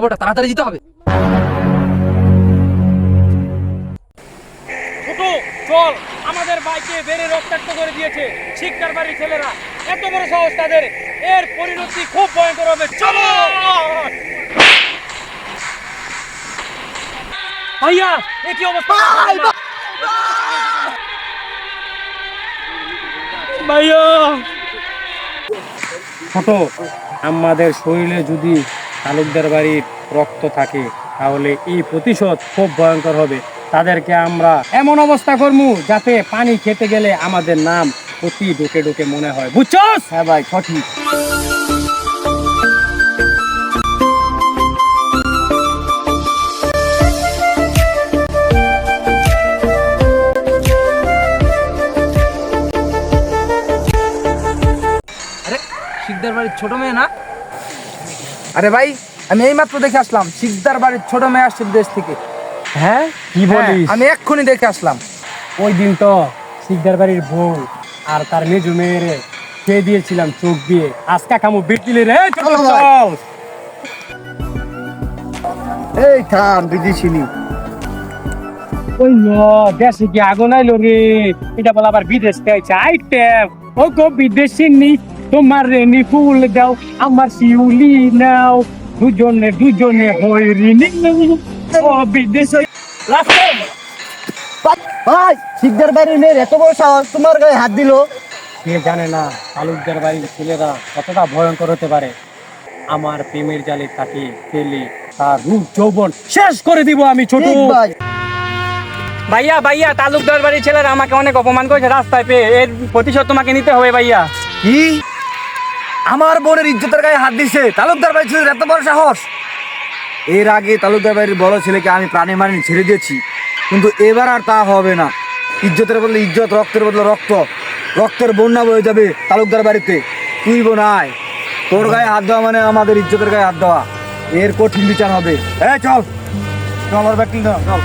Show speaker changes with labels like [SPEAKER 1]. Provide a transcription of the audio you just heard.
[SPEAKER 1] খবরটা তাড়াতাড়ি দিতে হবে।
[SPEAKER 2] ছোট চল, আমাদের বাইকে বেড়ে রক্তাক্ত করে দিয়েছে শিকদার বাড়ির ছেলেরা। এত বড় সাহস তাদের, এর পরিণতি খুব ভয়ঙ্কর হবে। চলো ভাইয়া, এ কি অবস্থা ভাইয়া? ছোট, আমাদের শরীরে যদি তালুকদার বাড়ির রক্ত থাকে তাহলে এই প্রতিশোধ খুব ভয়ঙ্কর হবে। তাদেরকে আমরা এমন অবস্থা করবো যাতে পানি খেতে গেলে আমাদের নাম অতি ঢুকে ঢুকে মনে হয়, বুঝছস?
[SPEAKER 3] হ্যাঁ ভাই, সঠিক।
[SPEAKER 1] আরে শিকদার বাড়ির ছোট মেয়ে না?
[SPEAKER 3] আরে ভাই, আমি এইমাত্র দেখে আসলাম শিকদার বাড়ির ছোট মেয়ে আসছে বিদেশ থেকে।
[SPEAKER 2] হ্যাঁ, কি বলিস?
[SPEAKER 3] আমি এক্ষুনি দেখে আসলাম।
[SPEAKER 2] ওই দিন তো শিকদার বাড়ির বউ আর তার মেজু মেয়ের খেয়ে দিয়েছিলাম চোখ দিয়ে। আজকা কামু বিটলি রে। চল
[SPEAKER 3] চলো ভাই।
[SPEAKER 2] চল।
[SPEAKER 3] এই থাম, বিদেশিনী।
[SPEAKER 2] ওই দেশে কি আগুন আইলো রে? এটা বল আবার বিদেশ খাইছে আইটেম। ও গো বিদেশি নি, তোমার রেনি ফুল দাও, আমার শিউলি নাও, দুজনে দুজনে হই রিনি। ও বিদেশি
[SPEAKER 3] ভাই, শিকদার বাড়ির মেয়ের এত বড় সাহস, তোমার গায়ে হাত দিল।
[SPEAKER 2] কে জানে না তালুকদার বাড়ির ছেলেরা কতটা ভয়ঙ্কর হতে পারে। আমার প্রেমের জালে তাকে ফেলে তার রূপ যৌবন শেষ করে দিব আমি। ছোট
[SPEAKER 3] ঠিক ভাই।
[SPEAKER 2] ভাইয়া, ভাইয়া তালুকদার বাড়ির ছেলেরা আমাকে অনেক অপমান করেছে রাস্তায় পেয়ে, এর প্রতিশোধ তোমাকে নিতে হবে ভাইয়া।
[SPEAKER 3] কি? আমার বোনের ইজ্জতের গায়ে হাত দিছে তালুকদার বাড়ির ছেলের এত বড় সাহস? এর আগে তালুকদার বাড়ির বড় ছেলেকে আমি প্রাণে মানি ছেড়ে দিয়েছি, কিন্তু এবার আর তা হবে না। ইজ্জতের বদলে ইজ্জত, রক্তের বদলে রক্ত, রক্তের বন্যা বয়ে যাবে তালুকদার বাড়িতে। তুই বোনাই, তোর গায়ে হাত দেওয়া মানে আমাদের ইজ্জতের গায়ে হাত দেওয়া। এর কঠিন বিচার হবে। চল চল, আমার ব্যাটিং দাও, চল।